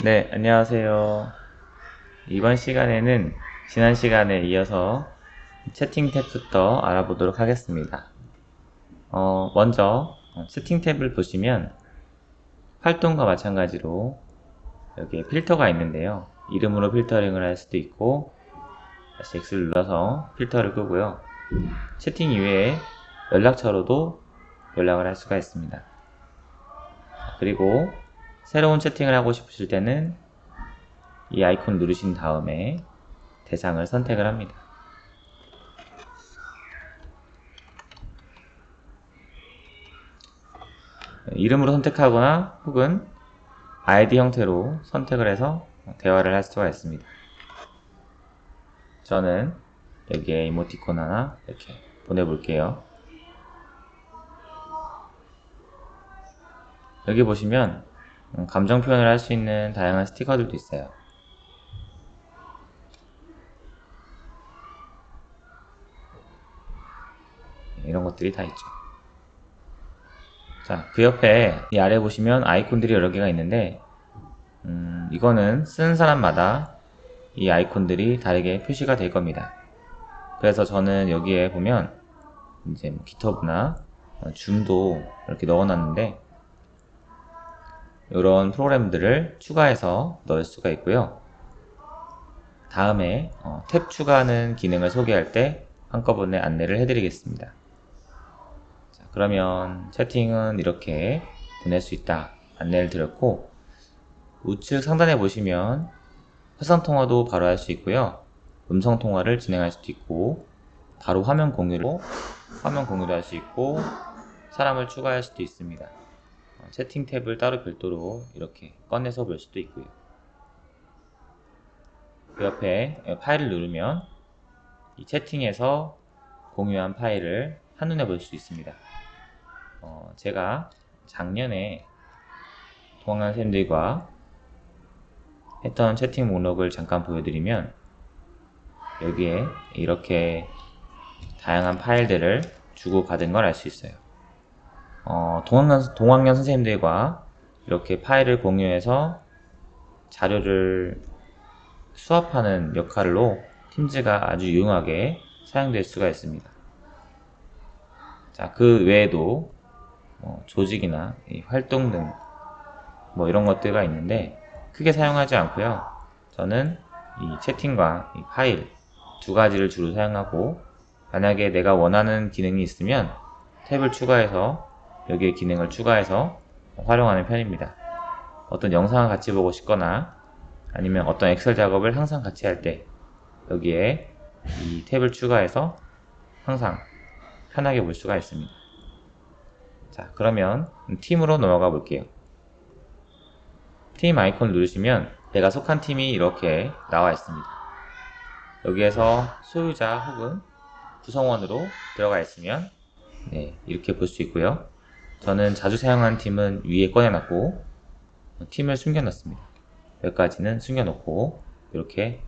네, 안녕하세요. 이번 시간에는 지난 시간에 이어서 채팅 탭부터 알아보도록 하겠습니다. 먼저 채팅 탭을 보시면 활동과 마찬가지로 여기에 필터가 있는데요. 이름으로 필터링을 할 수도 있고, 다시 X를 눌러서 필터를 끄고요. 채팅 이외에 연락처로도 연락을 할 수가 있습니다. 그리고 새로운 채팅을 하고 싶으실 때는 이 아이콘 누르신 다음에 대상을 선택을 합니다. 이름으로 선택하거나 혹은 아이디 형태로 선택을 해서 대화를 할 수가 있습니다. 저는 여기에 이모티콘 하나 이렇게 보내볼게요. 여기 보시면 감정 표현을 할 수 있는 다양한 스티커들도 있어요. 이런 것들이 다 있죠. 자, 그 옆에 이 아래 보시면 아이콘들이 여러 개가 있는데 이거는 쓰는 사람마다 이 아이콘들이 다르게 표시가 될 겁니다. 그래서 저는 여기에 보면 이제 기터브나 줌도 이렇게 넣어놨는데 이런 프로그램들을 추가해서 넣을 수가 있고요. 다음에 탭 추가하는 기능을 소개할 때 한꺼번에 안내를 해드리겠습니다. 자, 그러면 채팅은 이렇게 보낼 수 있다 안내를 드렸고, 우측 상단에 보시면 화상통화도 바로 할 수 있고요. 음성통화를 진행할 수도 있고, 바로 화면 공유도 할 수 있고, 사람을 추가할 수도 있습니다. 채팅 탭을 따로 별도로 이렇게 꺼내서 볼 수도 있고요. 그 옆에 파일을 누르면 이 채팅에서 공유한 파일을 한눈에 볼 수 있습니다. 제가 작년에 동학년생들과 했던 채팅 목록을 잠깐 보여드리면 여기에 이렇게 다양한 파일들을 주고받은 걸 알 수 있어요. 동학년 선생님들과 이렇게 파일을 공유해서 자료를 수합하는 역할로 팀즈가 아주 유용하게 사용될 수가 있습니다. 자, 그 외에도 조직이나 활동 등 이런 것들가 있는데 크게 사용하지 않고요. 저는 이 채팅과 이 파일 두 가지를 주로 사용하고, 만약에 내가 원하는 기능이 있으면 탭을 추가해서 여기에 기능을 추가해서 활용하는 편입니다. 어떤 영상을 같이 보고 싶거나 아니면 어떤 엑셀 작업을 항상 같이 할 때 여기에 이 탭을 추가해서 항상 편하게 볼 수가 있습니다. 자, 그러면 팀으로 넘어가 볼게요. 팀 아이콘 누르시면 내가 속한 팀이 이렇게 나와 있습니다. 여기에서 소유자 혹은 구성원으로 들어가 있으면 이렇게 볼 수 있고요. 저는 자주 사용하는 팀은 위에 꺼내놨고 팀을 숨겨놨습니다. 여기까지는 숨겨놓고 이렇게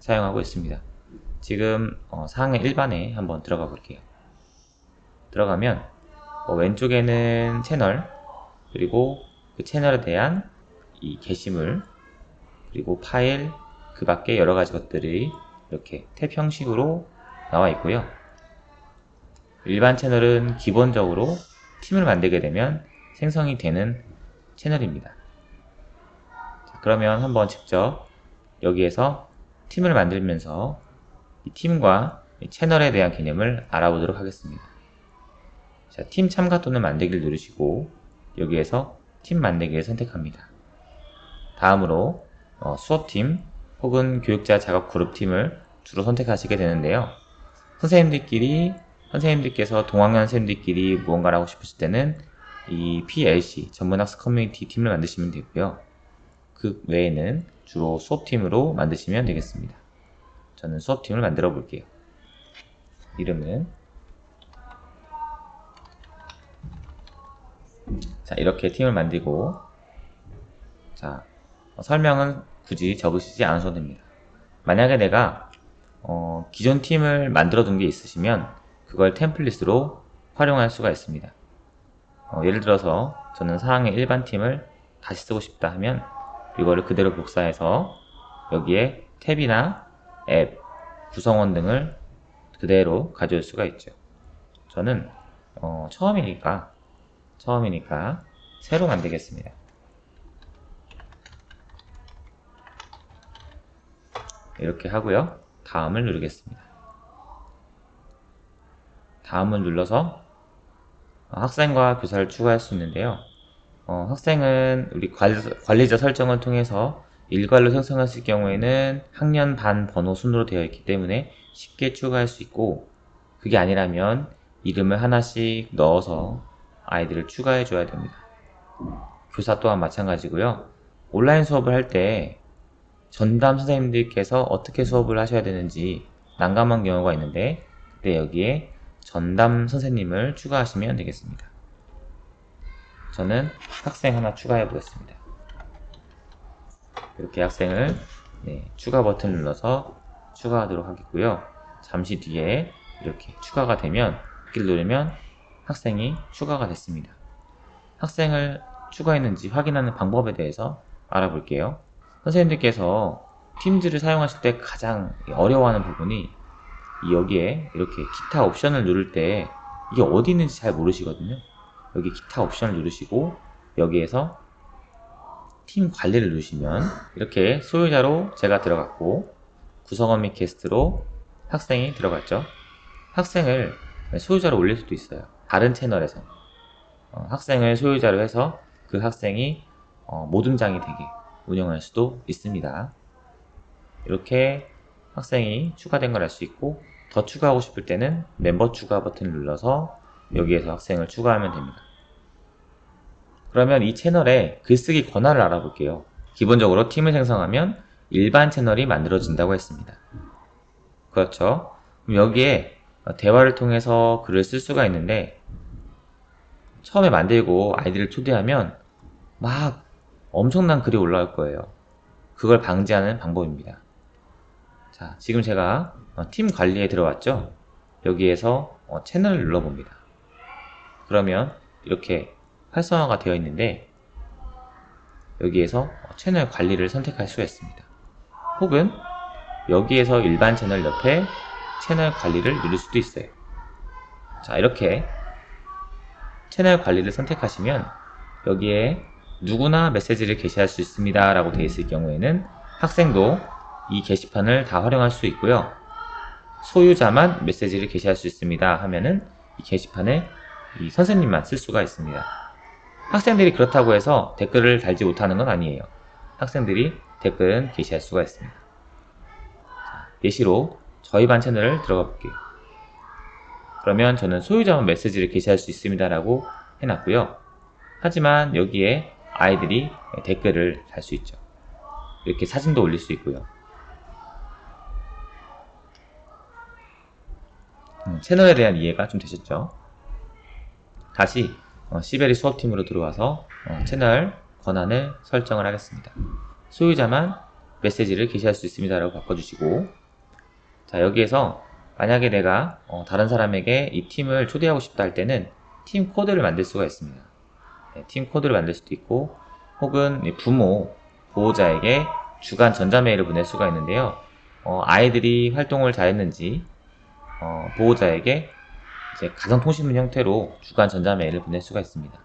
사용하고 있습니다. 지금 상의 일반에 한번 들어가 볼게요. 들어가면 왼쪽에는 채널, 그리고 그 채널에 대한 이 게시물, 그리고 파일, 그 밖에 여러 가지 것들이 이렇게 탭 형식으로 나와 있고요. 일반 채널은 기본적으로 팀을 만들게 되면 생성이 되는 채널입니다. 자, 그러면 한번 직접 여기에서 팀을 만들면서 이 팀과 이 채널에 대한 개념을 알아보도록 하겠습니다. 자, 팀 참가 또는 만들기를 누르시고 여기에서 팀 만들기를 선택합니다. 다음으로 수업팀 혹은 교육자 작업 그룹팀을 주로 선택하시게 되는데요. 선생님들께서 동학년 선생님들끼리 무언가를 하고 싶으실 때는 이 PLC 전문학습 커뮤니티 팀을 만드시면 되고요. 그 외에는 주로 수업팀으로 만드시면 되겠습니다. 저는 수업팀을 만들어 볼게요. 이름은 자, 이렇게 팀을 만들고, 자, 설명은 굳이 적으시지 않으셔도 됩니다. 만약에 내가 기존 팀을 만들어 둔 게 있으시면 그걸 템플릿으로 활용할 수가 있습니다. 예를 들어서 저는 사항의 일반 팀을 다시 쓰고 싶다 하면 이거를 그대로 복사해서 여기에 탭이나 앱, 구성원 등을 그대로 가져올 수가 있죠. 저는 처음이니까 새로 만들겠습니다. 이렇게 하고요. 다음을 누르겠습니다. 다음을 눌러서 학생과 교사를 추가할 수 있는데요. 학생은 우리 관리자 설정을 통해서 일괄로 생성했을 경우에는 학년 반 번호 순으로 되어 있기 때문에 쉽게 추가할 수 있고, 그게 아니라면 이름을 하나씩 넣어서 아이들을 추가해 줘야 됩니다. 교사 또한 마찬가지고요. 온라인 수업을 할 때 전담 선생님들께서 어떻게 수업을 하셔야 되는지 난감한 경우가 있는데, 그때 여기에 전담 선생님을 추가하시면 되겠습니다. 저는 학생 하나 추가해 보겠습니다. 이렇게 학생을 추가 버튼을 눌러서 추가하도록 하겠고요. 잠시 뒤에 이렇게 추가가 되면 이를 누르면 학생이 추가가 됐습니다. 학생을 추가했는지 확인하는 방법에 대해서 알아볼게요. 선생님들께서 팀즈를 사용하실 때 가장 어려워하는 부분이 여기에 이렇게 기타 옵션을 누를 때 이게 어디 있는지 잘 모르시거든요. 여기 기타 옵션을 누르시고 여기에서 팀 관리를 누르시면 이렇게 소유자로 제가 들어갔고 구성원 및 게스트로 학생이 들어갔죠. 학생을 소유자로 올릴 수도 있어요. 다른 채널에서 학생을 소유자로 해서 그 학생이 모든 장이 되게 운영할 수도 있습니다. 이렇게 학생이 추가된 걸 알 수 있고, 더 추가하고 싶을 때는 멤버 추가 버튼을 눌러서 여기에서 학생을 추가하면 됩니다. 그러면 이 채널의 글쓰기 권한을 알아볼게요. 기본적으로 팀을 생성하면 일반 채널이 만들어진다고 했습니다. 그렇죠. 그럼 여기에 대화를 통해서 글을 쓸 수가 있는데, 처음에 만들고 아이들을 초대하면 막 엄청난 글이 올라올 거예요. 그걸 방지하는 방법입니다. 자, 지금 제가 팀 관리에 들어왔죠? 여기에서 채널을 눌러봅니다. 그러면 이렇게 활성화가 되어 있는데 여기에서 채널 관리를 선택할 수가 있습니다. 혹은 여기에서 일반 채널 옆에 채널 관리를 누를 수도 있어요. 자, 이렇게 채널 관리를 선택하시면 여기에 누구나 메시지를 게시할 수 있습니다 라고 되어 있을 경우에는 학생도 이 게시판을 다 활용할 수 있고요. 소유자만 메시지를 게시할 수 있습니다 하면은 이 게시판에 이 선생님만 쓸 수가 있습니다. 학생들이 그렇다고 해서 댓글을 달지 못하는 건 아니에요. 학생들이 댓글은 게시할 수가 있습니다. 예시로 저희 반 채널을 들어가 볼게요. 그러면 저는 소유자만 메시지를 게시할 수 있습니다 라고 해놨고요. 하지만 여기에 아이들이 댓글을 달 수 있죠. 이렇게 사진도 올릴 수 있고요. 채널에 대한 이해가 좀 되셨죠? 다시 시베리 수업팀으로 들어와서 채널 권한을 설정을 하겠습니다. 소유자만 메시지를 게시할 수 있습니다 라고 바꿔주시고, 자, 여기에서 만약에 내가 다른 사람에게 이 팀을 초대하고 싶다 할 때는 팀 코드를 만들 수가 있습니다. 팀 코드를 만들 수도 있고, 혹은 부모, 보호자에게 주간 전자메일을 보낼 수가 있는데요. 아이들이 활동을 잘했는지 보호자에게 이제 가상통신문 형태로 주간 전자메일을 보낼 수가 있습니다.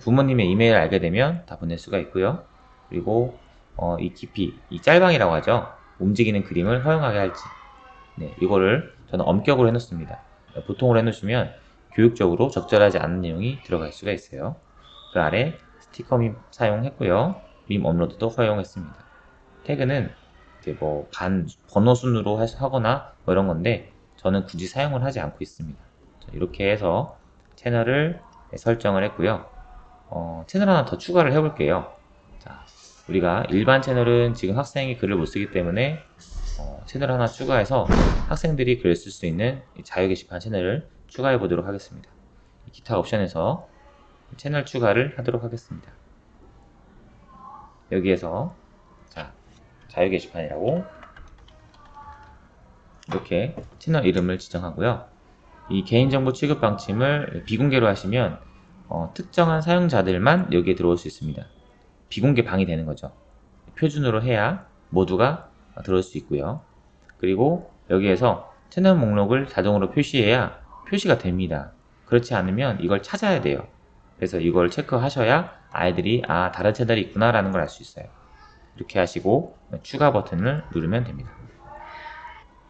부모님의 이메일을 알게 되면 다 보낼 수가 있고요. 그리고 이 깊이, 이 짤방이라고 하죠. 움직이는 그림을 허용하게 할지, 이거를 저는 엄격으로 해놓습니다. 보통으로 해놓으시면 교육적으로 적절하지 않은 내용이 들어갈 수가 있어요. 그 아래 스티커 밈 사용했고요. 밈 업로드도 허용했습니다. 태그는 이제 번호 순으로 하거나 이런 건데 저는 굳이 사용을 하지 않고 있습니다. 자, 이렇게 해서 채널을 설정을 했고요. 채널 하나 더 추가를 해볼게요. 자, 우리가 일반 채널은 지금 학생이 글을 못 쓰기 때문에 채널 하나 추가해서 학생들이 글을 쓸 수 있는 자유 게시판 채널을 추가해 보도록 하겠습니다. 기타 옵션에서 채널 추가를 하도록 하겠습니다. 여기에서 자유 게시판이라고 이렇게 채널 이름을 지정하고요. 이 개인정보 취급 방침을 비공개로 하시면 특정한 사용자들만 여기에 들어올 수 있습니다. 비공개 방이 되는 거죠. 표준으로 해야 모두가 들어올 수 있고요. 그리고 여기에서 채널 목록을 자동으로 표시해야 표시가 됩니다. 그렇지 않으면 이걸 찾아야 돼요. 그래서 이걸 체크하셔야 아이들이 다른 채널이 있구나 라는 걸 알 수 있어요. 이렇게 하시고 추가 버튼을 누르면 됩니다.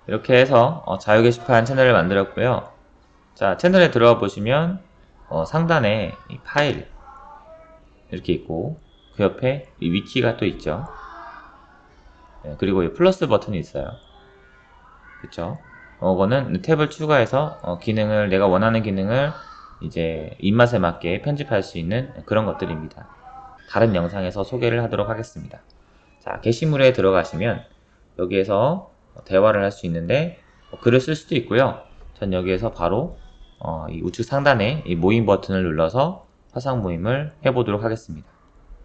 이렇게 해서 자유 게시판 채널을 만들었고요. 자, 채널에 들어가 보시면 상단에 이 파일 이렇게 있고 그 옆에 이 위키가 또 있죠. 네, 그리고 이 플러스 버튼이 있어요. 그쵸? 이거는 탭을 추가해서 기능을 내가 원하는 기능을 이제 입맛에 맞게 편집할 수 있는 그런 것들입니다. 다른 영상에서 소개를 하도록 하겠습니다. 자, 게시물에 들어가시면 여기에서 대화를 할 수 있는데 글을 쓸 수도 있고요. 전 여기에서 바로 이 우측 상단에 이 모임 버튼을 눌러서 화상 모임을 해보도록 하겠습니다.